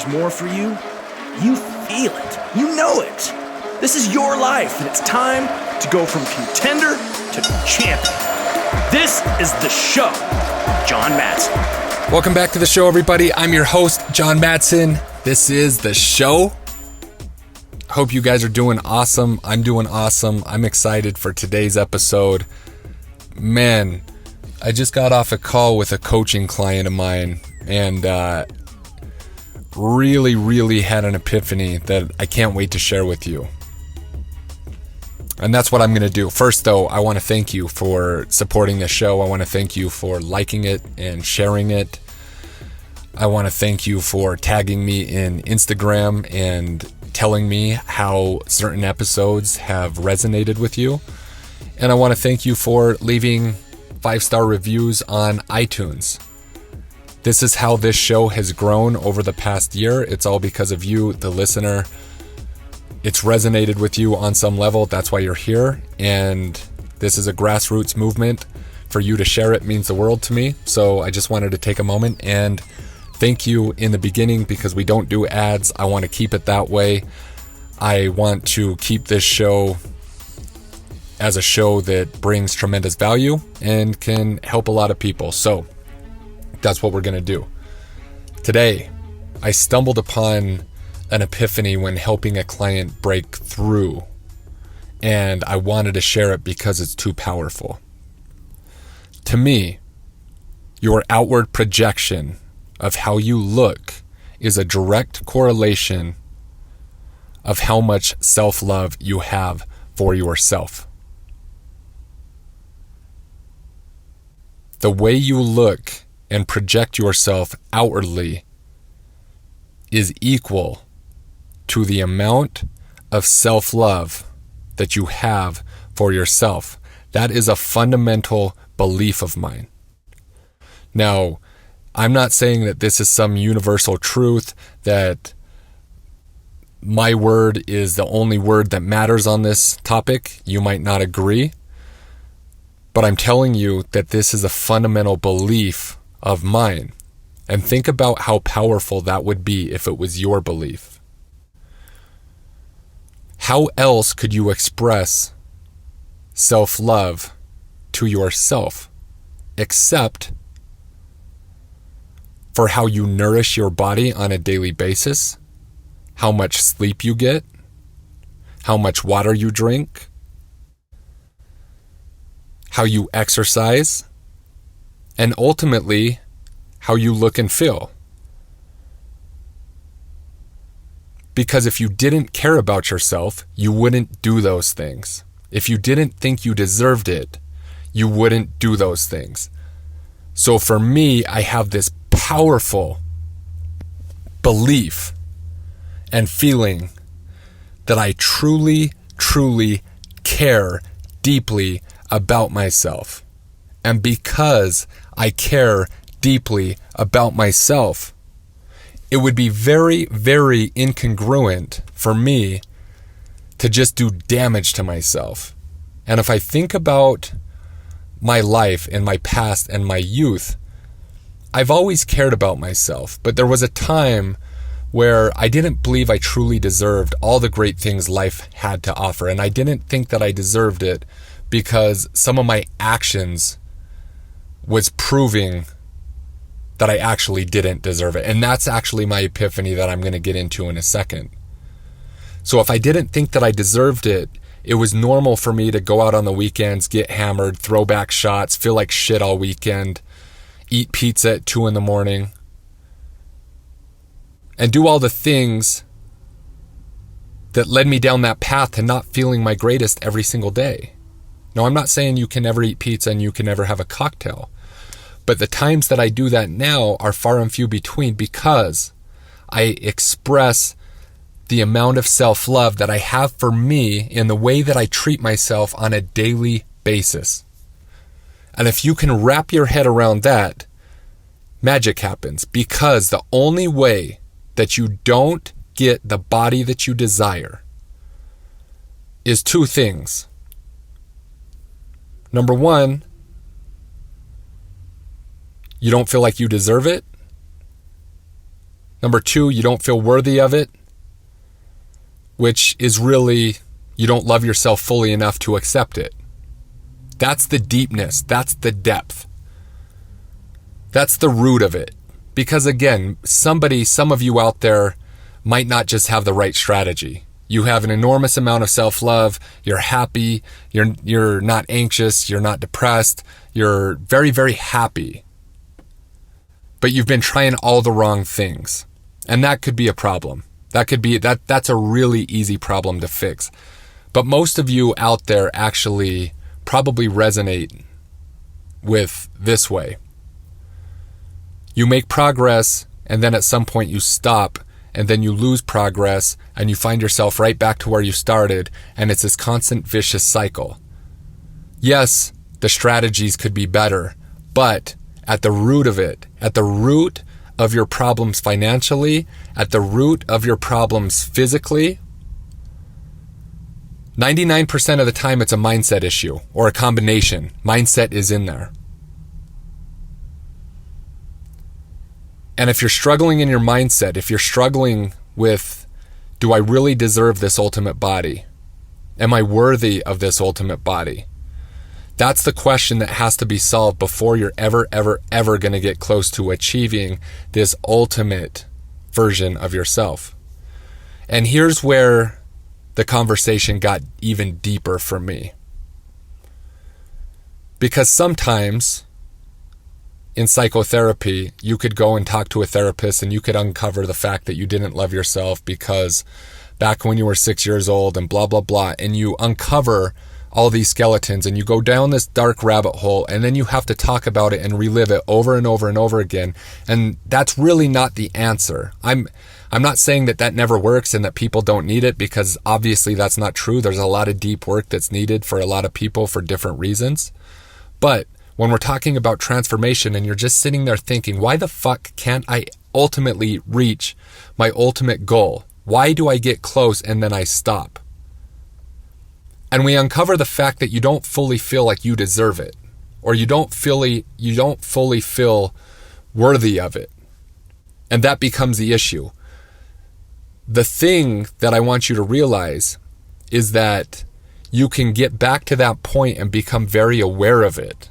more for you, you feel it. You know it. This is your life, and it's time to go from contender to champion. This is the show. John Madsen. Welcome back to the show, everybody. I'm your host, John Madsen. This is the show. Hope you guys are doing awesome. I'm doing awesome. I'm excited for today's episode. Man, I just got off a call with a coaching client of mine and really had an epiphany that I can't wait to share with you. And that's what I'm going to do. First, though, I want to thank you for supporting the show. I want to thank you for liking it and sharing it. I want to thank you for tagging me in Instagram and telling me how certain episodes have resonated with you. And I want to thank you for leaving 5-star reviews on iTunes. This is how this show has grown over the past year. It's all because of you, the listener. It's resonated with you on some level. That's why you're here. And this is a grassroots movement. For you to share it means the world to me. So I just wanted to take a moment and thank you in the beginning, because we don't do ads. I want to keep it that way. I want to keep this show as a show that brings tremendous value and can help a lot of people. So that's what we're going to do. Today, I stumbled upon an epiphany when helping a client break through, and I wanted to share it because it's too powerful. To me, your outward projection of how you look is a direct correlation of how much self-love you have for yourself. The way you look and project yourself outwardly is equal to the amount of self-love that you have for yourself. That is a fundamental belief of mine. Now, I'm not saying that this is some universal truth, that my word is the only word that matters on this topic. You might not agree, but I'm telling you that this is a fundamental belief of mine. And think about how powerful that would be if it was your belief. How else could you express self-love to yourself except for how you nourish your body on a daily basis, how much sleep you get, how much water you drink, how you exercise, and ultimately, how you look and feel. Because if you didn't care about yourself, you wouldn't do those things. If you didn't think you deserved it, you wouldn't do those things. So for me, I have this powerful belief and feeling that I truly care deeply about myself. And because I care deeply about myself, it would be very incongruent for me to just do damage to myself. And if I think about my life and my past and my youth, I've always cared about myself, but there was a time where I didn't believe I truly deserved all the great things life had to offer. And I didn't think that I deserved it because some of my actions was proving that I actually didn't deserve it. And that's actually my epiphany that I'm going to get into in a second. So if I didn't think that I deserved it, it was normal for me to go out on the weekends, get hammered, throw back shots, feel like shit all weekend, eat pizza at 2 a.m, and do all the things that led me down that path to not feeling my greatest every single day. Now, I'm not saying you can never eat pizza and you can never have a cocktail, but the times that I do that now are far and few between because I express the amount of self-love that I have for me in the way that I treat myself on a daily basis. And if you can wrap your head around that, magic happens, because the only way that you don't get the body that you desire is 2 things. Number 1, you don't feel like you deserve it. Number 2, you don't feel worthy of it, which is really you don't love yourself fully enough to accept it. That's the deepness. That's the depth. That's the root of it. Because again, some of you out there might not just have the right strategy. You have an enormous amount of self-love. You're happy. You're not anxious. You're not depressed. You're very, very happy. But you've been trying all the wrong things. And that could be a problem. That's a really easy problem to fix. But most of you out there actually probably resonate with this way. You make progress, and then at some point you stop, and then you lose progress, and you find yourself right back to where you started, and it's this constant vicious cycle. Yes, the strategies could be better, but at the root of it, at the root of your problems financially, at the root of your problems physically, 99% of the time it's a mindset issue or a combination. Mindset is in there. And if you're struggling in your mindset, if you're struggling with, do I really deserve this ultimate body? Am I worthy of this ultimate body? That's the question that has to be solved before you're ever going to get close to achieving this ultimate version of yourself. And here's where the conversation got even deeper for me. Because sometimes in psychotherapy, you could go and talk to a therapist and you could uncover the fact that you didn't love yourself because back when you were 6 years old and blah, blah, blah, and you uncover all these skeletons and you go down this dark rabbit hole, and then you have to talk about it and relive it over and over and over again. And that's really not the answer. I'm not saying that never works and that people don't need it, because obviously that's not true. There's a lot of deep work that's needed for a lot of people for different reasons. But when we're talking about transformation and you're just sitting there thinking, why the fuck can't I ultimately reach my ultimate goal? Why do I get close and then I stop? And we uncover the fact that you don't fully feel like you deserve it, or you don't fully feel worthy of it. And that becomes the issue. The thing that I want you to realize is that you can get back to that point and become very aware of it.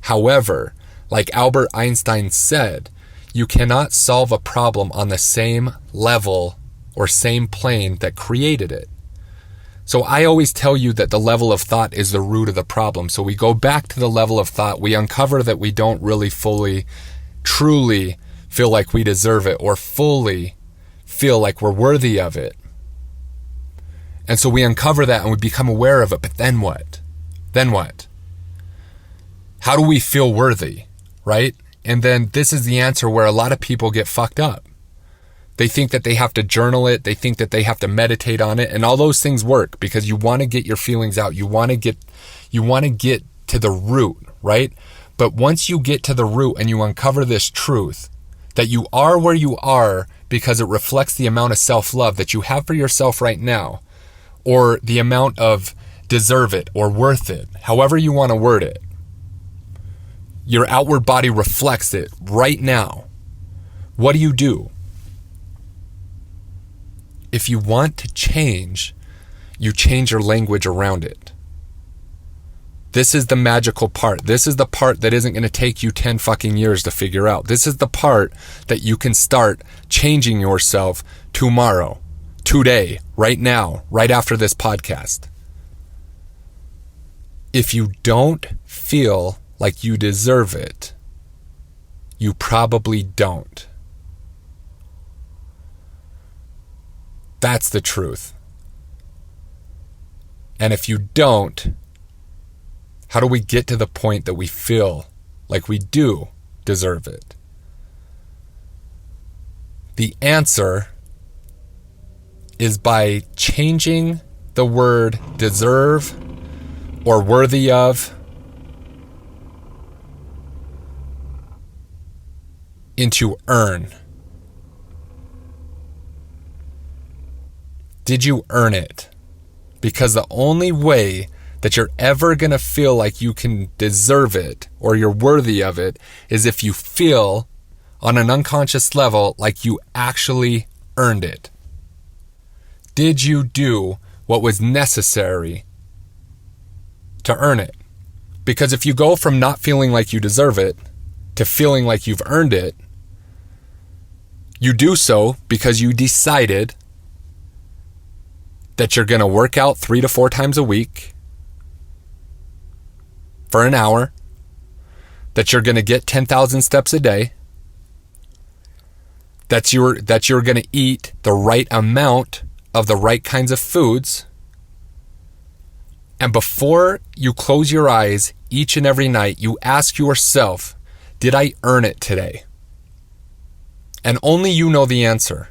However, like Albert Einstein said, you cannot solve a problem on the same level or same plane that created it. So I always tell you that the level of thought is the root of the problem. So we go back to the level of thought. We uncover that we don't really fully, truly feel like we deserve it or fully feel like we're worthy of it. And so we uncover that and we become aware of it. But then what? Then what? How do we feel worthy, right? And then this is the answer where a lot of people get fucked up. They think that they have to journal it. They think that they have to meditate on it. And all those things work because you want to get your feelings out. You want to get to the root, right? But once you get to the root and you uncover this truth that you are where you are because it reflects the amount of self-love that you have for yourself right now, or the amount of deserve it or worth it, however you want to word it. Your outward body reflects it right now. What do? If you want to change, you change your language around it. This is the magical part. This is the part that isn't going to take you 10 fucking years to figure out. This is the part that you can start changing yourself tomorrow, today, right now, right after this podcast. If you don't feel like you deserve it, you probably don't. That's the truth. And if you don't, how do we get to the point that we feel like we do deserve it? The answer is by changing the word deserve or worthy of into earn. Did you earn it? Because the only way that you're ever going to feel like you can deserve it or you're worthy of it is if you feel on an unconscious level like you actually earned it? Did you do what was necessary to earn it? Because if you go from not feeling like you deserve it to feeling like you've earned it, you do so because you decided that you're going to work out 3 to 4 times a week for an hour, that you're going to get 10,000 steps a day, that you're going to eat the right amount of the right kinds of foods. And before you close your eyes each and every night, you ask yourself, did I earn it today? And only you know the answer.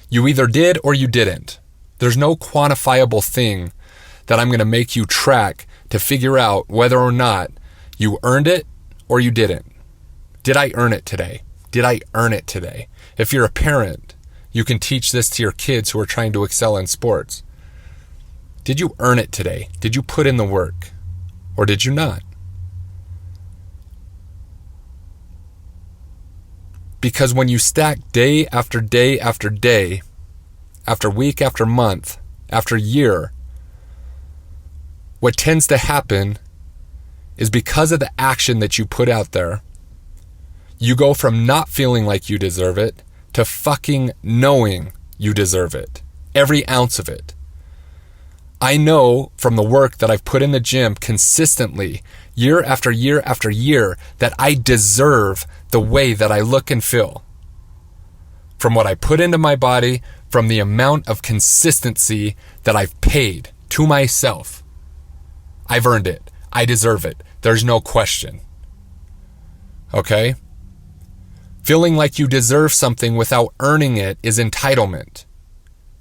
You either did or you didn't. There's no quantifiable thing that I'm going to make you track to figure out whether or not you earned it or you didn't. Did I earn it today? Did I earn it today? If you're a parent, you can teach this to your kids who are trying to excel in sports. Did you earn it today? Did you put in the work? Or did you not? Because when you stack day after day after day, after week after month, after year, what tends to happen is because of the action that you put out there, you go from not feeling like you deserve it to fucking knowing you deserve it. Every ounce of it. I know from the work that I've put in the gym consistently, year after year after year, that I deserve the way that I look and feel. From what I put into my body, from the amount of consistency that I've paid to myself. I've earned it. I deserve it. There's no question. Okay? Feeling like you deserve something without earning it is entitlement.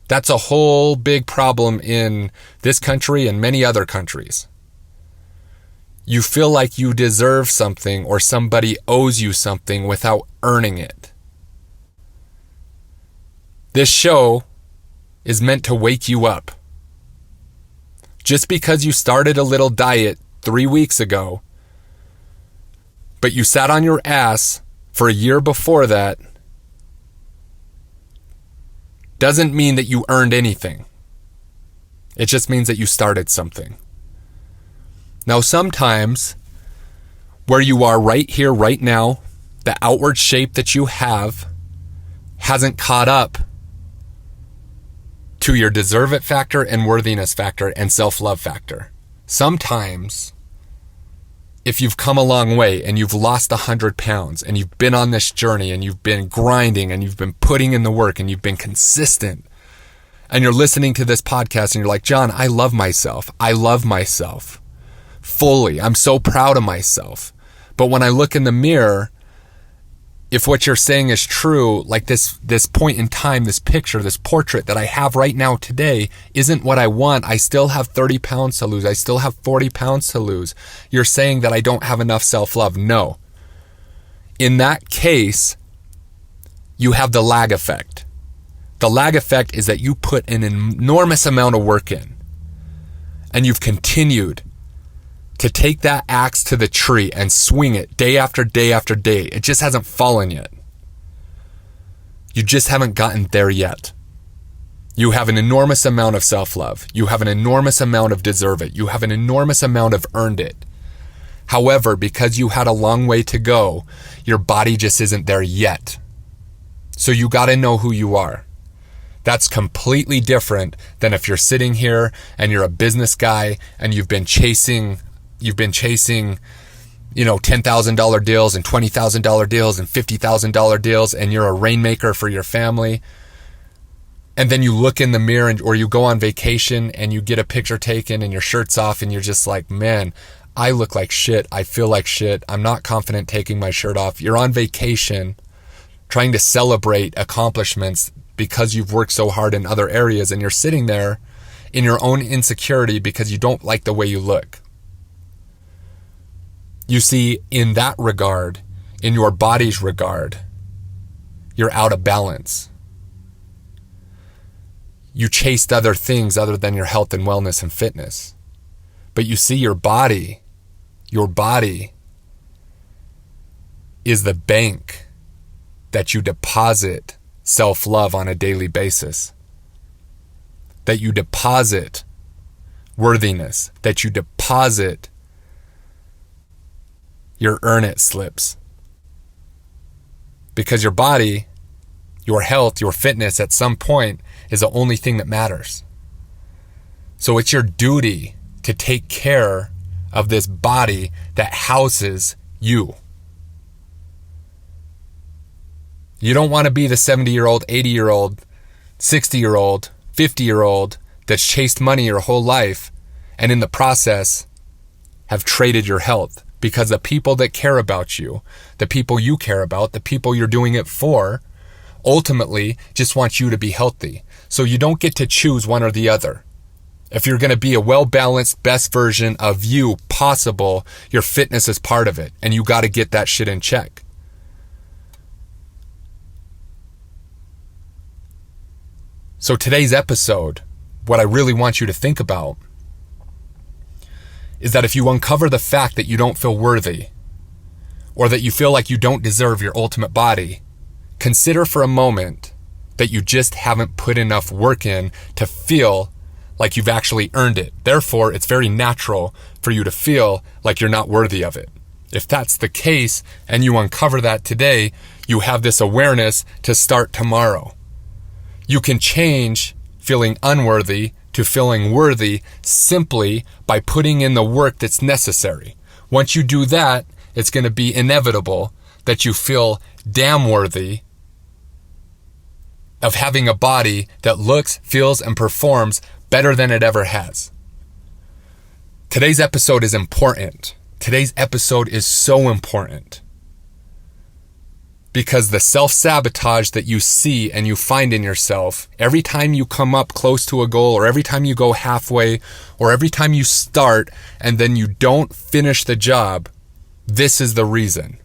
That's a whole big problem in this country and many other countries. You feel like you deserve something or somebody owes you something without earning it. This show is meant to wake you up. Just because you started a little diet 3 weeks ago, but you sat on your ass for a year before that, doesn't mean that you earned anything. It just means that you started something. Now, sometimes where you are right here, right now, the outward shape that you have hasn't caught up to your deserve it factor and worthiness factor and self-love factor. Sometimes, if you've come a long way and you've lost 100 pounds and you've been on this journey and you've been grinding and you've been putting in the work and you've been consistent and you're listening to this podcast and you're like, John, I love myself. I love myself fully. I'm so proud of myself. But when I look in the mirror, if what you're saying is true, like this point in time, this picture, this portrait that I have right now today isn't what I want. I still have 30 pounds to lose. I still have 40 pounds to lose. You're saying that I don't have enough self-love. No. In that case, you have the lag effect. The lag effect is that you put an enormous amount of work in and you've continued to take that axe to the tree and swing it day after day after day. It just hasn't fallen yet. You just haven't gotten there yet. You have an enormous amount of self-love. You have an enormous amount of deserve it. You have an enormous amount of earned it. However, because you had a long way to go, your body just isn't there yet. So you got to know who you are. That's completely different than if you're sitting here and you're a business guy and you've been chasing, $10,000 deals and $20,000 deals and $50,000 deals, and you're a rainmaker for your family. And then you look in the mirror or you go on vacation and you get a picture taken and your shirt's off and you're just like, man, I look like shit. I feel like shit. I'm not confident taking my shirt off. You're on vacation trying to celebrate accomplishments because you've worked so hard in other areas, and you're sitting there in your own insecurity because you don't like the way you look. You see, in that regard, in your body's regard, you're out of balance. You chased other things other than your health and wellness and fitness. But you see, your body is the bank that you deposit self-love on a daily basis, that you deposit worthiness, that you deposit your earn it slips. Because your body, your health, your fitness at some point is the only thing that matters. So it's your duty to take care of this body that houses you. You don't want to be the 70-year-old, 80-year-old, 60-year-old, 50-year-old that's chased money your whole life and in the process have traded your health, because the people that care about you, the people you care about, the people you're doing it for, ultimately just want you to be healthy. So you don't get to choose one or the other. If you're going to be a well-balanced, best version of you possible, your fitness is part of it, and you got to get that shit in check. So today's episode, what I really want you to think about is that if you uncover the fact that you don't feel worthy, or that you feel like you don't deserve your ultimate body, consider for a moment that you just haven't put enough work in to feel like you've actually earned it. Therefore, it's very natural for you to feel like you're not worthy of it. If that's the case, and you uncover that today, you have this awareness to start tomorrow. You can change feeling unworthy to feeling worthy simply by putting in the work that's necessary. Once you do that, it's going to be inevitable that you feel damn worthy of having a body that looks, feels, and performs better than it ever has. Today's episode is important. Today's episode is so important because the self-sabotage that you see and you find in yourself every time you come up close to a goal, or every time you go halfway, or every time you start and then you don't finish the job, this is the reason.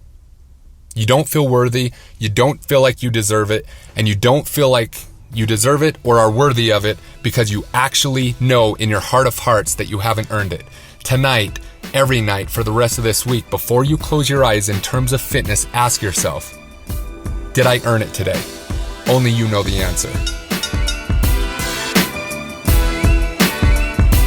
You don't feel worthy, you don't feel like you deserve it, and you don't feel like you deserve it or are worthy of it because you actually know in your heart of hearts that you haven't earned it. Tonight, every night for the rest of this week, before you close your eyes in terms of fitness, ask yourself, did I earn it today? Only you know the answer.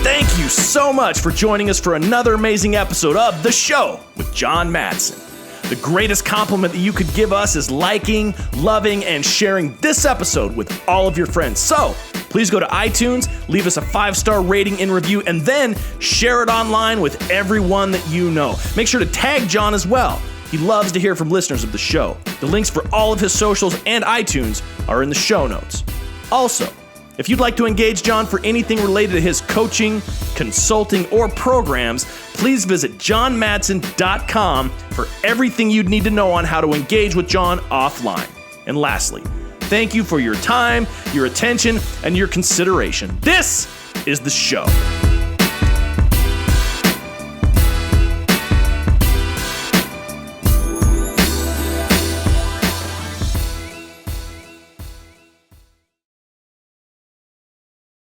Thank you so much for joining us for another amazing episode of The Show with John Madsen. The greatest compliment that you could give us is liking, loving, and sharing this episode with all of your friends. So please go to iTunes, leave us a 5-star rating and review, and then share it online with everyone that you know. Make sure to tag John as well. He loves to hear from listeners of the show. The links for all of his socials and iTunes are in the show notes. Also, if you'd like to engage John for anything related to his coaching, consulting, or programs, please visit johnmadsen.com for everything you'd need to know on how to engage with John offline. And lastly, thank you for your time, your attention, and your consideration. This is The Show.